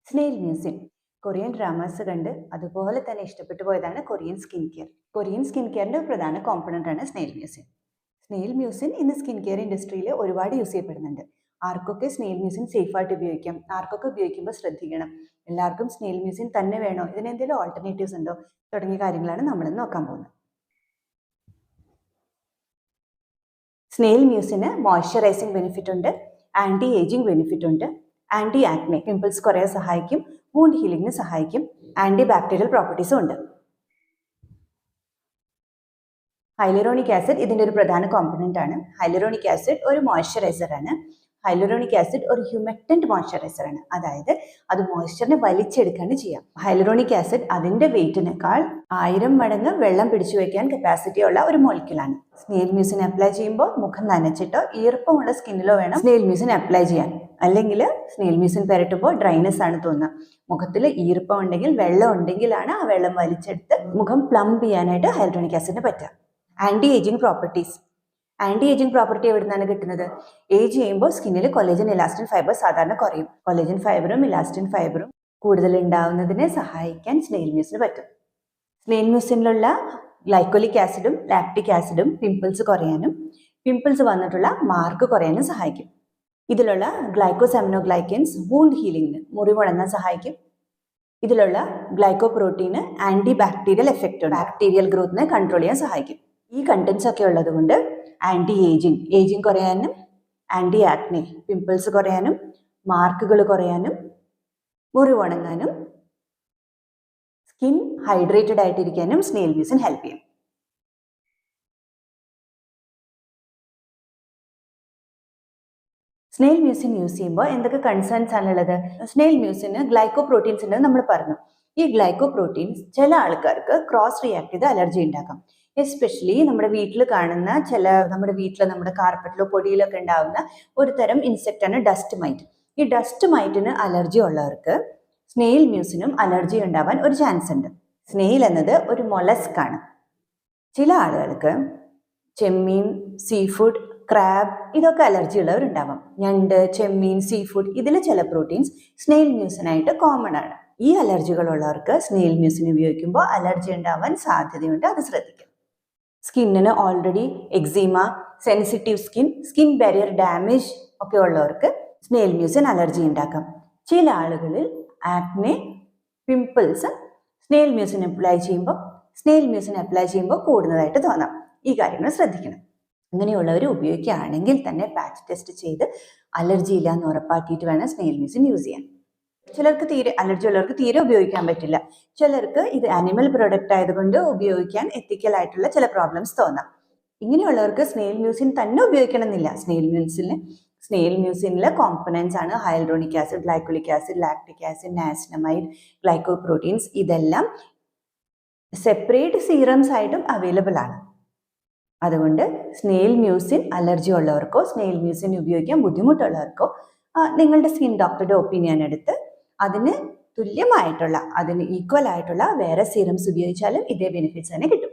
Snail mucin Korean dramas കണ്ട് അതുപോലെ തന്നെ ഇഷ്ടപ്പെട്ടു പോയതാണ് Korean skin care. Korean skin കെയറിൻ്റെ ഒരു പ്രധാന കോമ്പണൻ്റ് ആണ് സ്നെയിൽ മ്യൂസിൻ. സ്നെയിൽ മ്യൂസിൻ ഇന്ന് സ്കിൻ കെയർ ഇൻഡസ്ട്രിയിൽ ഒരുപാട് യൂസ് ചെയ്യപ്പെടുന്നുണ്ട്. ആർക്കൊക്കെ സ്നെയിൽ മ്യൂസിൻ സേഫായിട്ട് ഉപയോഗിക്കാം, ആർക്കൊക്കെ ഉപയോഗിക്കുമ്പോൾ ശ്രദ്ധിക്കണം, എല്ലാവർക്കും സ്നെയിൽ മ്യൂസിൻ തന്നെ വേണോ, ഇതിനെന്തെങ്കിലും ഓൾട്ടർനേറ്റീവ്സ് ഉണ്ടോ തുടങ്ങിയ കാര്യങ്ങളാണ് നമ്മളിന്ന് നോക്കാൻ പോകുന്നത്. സ്നെയിൽ മ്യൂസിന് മോയ്സ്ചറൈസിങ് ബെനിഫിറ്റ് ഉണ്ട്, ആൻറ്റി ഏജിങ് ബെനിഫിറ്റ് ഉണ്ട്, ആൻറ്റി ആക്നെ പിമ്പിൾസ് കുറയാൻ സഹായിക്കും, വൂണ്ട് ഹീലിംഗിന് സഹായിക്കും, ആൻറ്റി ബാക്ടീരിയൽ പ്രോപ്പർട്ടീസും ഉണ്ട്. ഹൈലറോണിക് ആസിഡ് ഇതിൻ്റെ ഒരു പ്രധാന കോമ്പണൻ്റ് ആണ്. ഹൈലറോണിക് ആസിഡ് ഒരു മോയ്സ്ചറൈസർ ആണ്. ഹൈലറോണിക് ആസിഡ് ഒരു ഹ്യൂമെക്റ്റന്റ് മോയ്സ്ചറൈസർ ആണ്, അതായത് അത് മോയ്സ്ചറിനെ വലിച്ചെടുക്കാണ് ചെയ്യാം. ഹൈലറോണിക് ആസിഡ് അതിന്റെ വെയിറ്റിനേക്കാൾ 1000 മടങ്ങ് വെള്ളം പിടിച്ചു വെക്കാൻ കപ്പാസിറ്റി ഉള്ള ഒരു മോളിക്യൂളാണ്. സ്നെയിൽ മ്യൂസിൻ അപ്ലൈ ചെയ്യുമ്പോൾ മുഖം നനച്ചിട്ടോ ഈർപ്പമുള്ള സ്കിന്നിലോ വേണം സ്നെയിൽ മ്യൂസിൻ അപ്ലൈ ചെയ്യാൻ. അല്ലെങ്കിൽ സ്നെയിൽ മ്യൂസിൻ പുരട്ടുമ്പോൾ ഡ്രൈനെസ് ആണ് തോന്നുക. മുഖത്തിൽ ഈർപ്പം ഉണ്ടെങ്കിൽ, വെള്ളം ഉണ്ടെങ്കിലാണ് ആ വെള്ളം വലിച്ചെടുത്ത് മുഖം പ്ലംബ് ചെയ്യാനായിട്ട് ഹൈലറോണിക് ആസിഡിന് പറ്റുക. Anti ageing properties. Anti ageing property എവിടെ നിന്നാണ് കിട്ടുന്നത്? ഏജ് ചെയ്യുമ്പോൾ സ്കിന്നിൽ കൊളേജൻ ഇലാസ്റ്റിൻ ഫൈബർ സാധാരണ കുറയും. കൊളേജൻ ഫൈബറും ഇലാസ്റ്റിൻ ഫൈബറും കൂടുതൽ ഉണ്ടാവുന്നതിനെ സഹായിക്കാൻ സ്നെയിൽ മ്യൂസിന് പറ്റും. സ്നെയിൽ മ്യൂസിനിലുള്ള ഗ്ലൈക്കോലിക് ആസിഡും ലാക്റ്റിക് ആസിഡും പിമ്പിൾസ് കുറയാനും പിമ്പിൾസ് വന്നിട്ടുള്ള മാർക്ക് കുറയാനും സഹായിക്കും. ഇതിലുള്ള ഗ്ലൈക്കോസാമിനോഗ്ലൈക്കൻസ് വൂണ്ട് ഹീലിംഗിന്, മുറിവുണങ്ങാൻ സഹായിക്കും. ഇതിലുള്ള ഗ്ലൈക്കോ പ്രോട്ടീന് ആൻറ്റി ബാക്ടീരിയൽ എഫക്റ്റ്, ബാക്ടീരിയൽ ഗ്രോത്തിനെ കൺട്രോൾ ചെയ്യാൻ സഹായിക്കും. ഈ കണ്ടന്റ്സ് ഒക്കെ ഉള്ളത് കൊണ്ട് ആൻറ്റി ഏജിങ് കുറയാനും, ആൻറ്റി ആക്നെ പിമ്പിൾസ് കുറയാനും, മാർക്കുകൾ കുറയാനും, മുറിവുണങ്ങാനും, സ്കിൻ ഹൈഡ്രേറ്റഡ് ആയിട്ടിരിക്കാനും സ്നെയിൽ മ്യൂസിൻ ഹെൽപ്പ് ചെയ്യും. സ്നെയിൽ മ്യൂസിൻ യൂസ് ചെയ്യുമ്പോൾ എന്തൊക്കെ കൺസേൺസ് ആണുള്ളത്? സ്നെയിൽ മ്യൂസിന് ഗ്ലൈക്കോ പ്രോട്ടീൻസ് ഉണ്ടെന്ന് നമ്മൾ പറഞ്ഞു. ഈ ഗ്ലൈക്കോ പ്രോട്ടീൻസ് ചില ആൾക്കാർക്ക് ക്രോസ് റിയാക്ട് ചെയ്ത് അലർജി ഉണ്ടാക്കാം. എസ്പെഷ്യലി നമ്മുടെ വീട്ടിൽ കാണുന്ന നമ്മുടെ കാർപ്പറ്റിലോ പൊടിയിലൊക്കെ ഉണ്ടാവുന്ന ഒരു തരം ഇൻസെക്റ്റ് ആണ് ഡസ്റ്റ് മൈറ്റ്. ഈ ഡസ്റ്റ് മൈറ്റിന് അലർജി ഉള്ളവർക്ക് സ്നെയിൽ മ്യൂസിനും അലർജി ഉണ്ടാവാൻ ഒരു ചാൻസ് ഉണ്ട്. സ്നെയിൽ എന്നത് ഒരു മൊലസ്ക് ആണ്. ചില ആളുകൾക്ക് ചെമ്മീൻ, സീ ഫുഡ്, ക്രാബ് ഇതൊക്കെ അലർജി ഉള്ളവരുണ്ടാവാം. ഞണ്ട്, ചെമ്മീൻ, സീ ഫുഡ് ഇതിൽ ചില പ്രോട്ടീൻസ് സ്നെയിൽ മ്യൂസിനായിട്ട് കോമൺ ആണ്. ഈ അലർജികളുള്ളവർക്ക് സ്നെയിൽ മ്യൂസിൻ ഉപയോഗിക്കുമ്പോൾ അലർജി ഉണ്ടാവാൻ സാധ്യതയുണ്ട്, അത് ശ്രദ്ധിക്കണം. സ്കിന്നിന് already eczema, sensitive skin barrier damage ഒക്കെ ഉള്ളവർക്ക് സ്നെയിൽ മ്യൂസിൻ അലർജി ഉണ്ടാക്കാം. ചില ആളുകളിൽ acne, pimples snail mucin apply ചെയ്യുമ്പോൾ കൂടുന്നതായിട്ട് തോന്നാം. ഈ കാര്യങ്ങൾ ശ്രദ്ധിക്കണം. ഇങ്ങനെയുള്ളവർ ഉപയോഗിക്കുകയാണെങ്കിൽ തന്നെ പാച്ച് ടെസ്റ്റ് ചെയ്ത് അലർജി ഇല്ല എന്ന് ഉറപ്പാക്കിയിട്ട് വേണം സ്നെയിൽ മ്യൂസിൻ യൂസ് ചെയ്യാൻ. ചിലർക്ക് അലർജി ഉള്ളവർക്ക് തീരെ ഉപയോഗിക്കാൻ പറ്റില്ല. ചിലർക്ക് ഇത് ആനിമൽ പ്രൊഡക്റ്റ് ആയതുകൊണ്ട് ഉപയോഗിക്കാൻ എത്തിക്കൽ ആയിട്ടുള്ള ചില പ്രോബ്ലംസ് തോന്നാം. ഇങ്ങനെയുള്ളവർക്ക് സ്നെയിൽ മ്യൂസിൻ തന്നെ ഉപയോഗിക്കണം എന്നില്ല. സ്നെയിൽ മ്യൂസിനിലെ കോമ്പണൻസ് ആണ് hyaluronic acid, glycolic acid, lactic acid, niacinamide, glyco proteins. ഇതെല്ലാം സെപ്പറേറ്റ് സീറംസ് ആയിട്ടും അവൈലബിൾ ആണ്. അതുകൊണ്ട് സ്നെയിൽ മ്യൂസിൻ അലർജി ഉള്ളവർക്കോ സ്നെയിൽ മ്യൂസിൻ ഉപയോഗിക്കാൻ ബുദ്ധിമുട്ടുള്ളവർക്കോ നിങ്ങളുടെ സ്കിൻ ഡോക്ടറുടെ ഒപ്പീനിയൻ എടുത്ത് അതിന് ഈക്വൽ ആയിട്ടുള്ള വേറെ സീറംസ് ഉപയോഗിച്ചാലും ഇതേ ബെനിഫിറ്റ്സ് തന്നെ കിട്ടും.